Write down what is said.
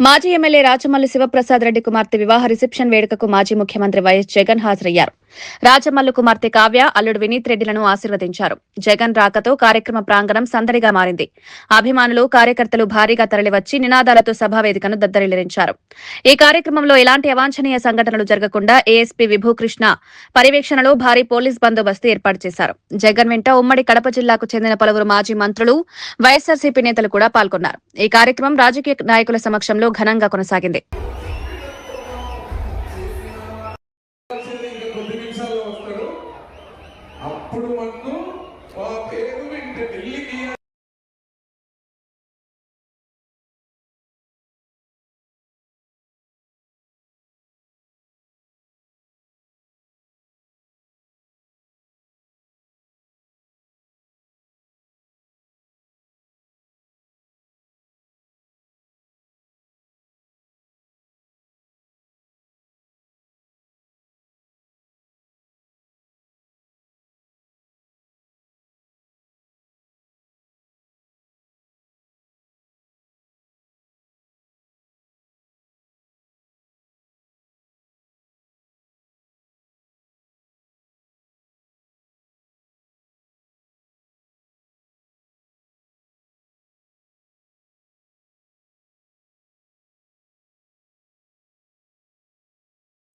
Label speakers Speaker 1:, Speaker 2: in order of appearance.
Speaker 1: మాజీ ఎమ్మెల్యే రాచమల్లు శివప్రసాద్ రెడ్డి కుమార్తె వివాహ రిసెప్షన్ వేడుకకు మాజీ ముఖ్యమంత్రి వైఎస్ జగన్ హాజరయ్యారు. రాచమల్లు కుమార్తె కావ్య, అల్లుడు వినీత్ రెడ్డిలను ఆశీర్వదించారు. జగన్ రాకతో కార్యక్రమ ప్రాంగణం సందడిగా మారింది. అభిమానులు, కార్యకర్తలు భారీగా తరలివచ్చి నినాదాలతో సభావేదికను దద్దరిల్లించారు. ఈ కార్యక్రమంలో ఎలాంటి అవాంఛనీయ సంఘటనలు జరగకుండా ఏఎస్పీ విభూకృష్ణ పర్యవేక్షణలో భారీ పోలీస్ బందోబస్తు ఏర్పాటు చేశారు. జగన్ వెంట ఉమ్మడి కడప జిల్లాకు చెందిన పలువురు మాజీ మంత్రులు, వైఎస్సార్సీపీ నేతలు కూడా పాల్గొన్నారు. ఈ కార్యక్రమం రాజకీయ నాయకుల సమక్షంలో ఘనంగా కొనసాగింది.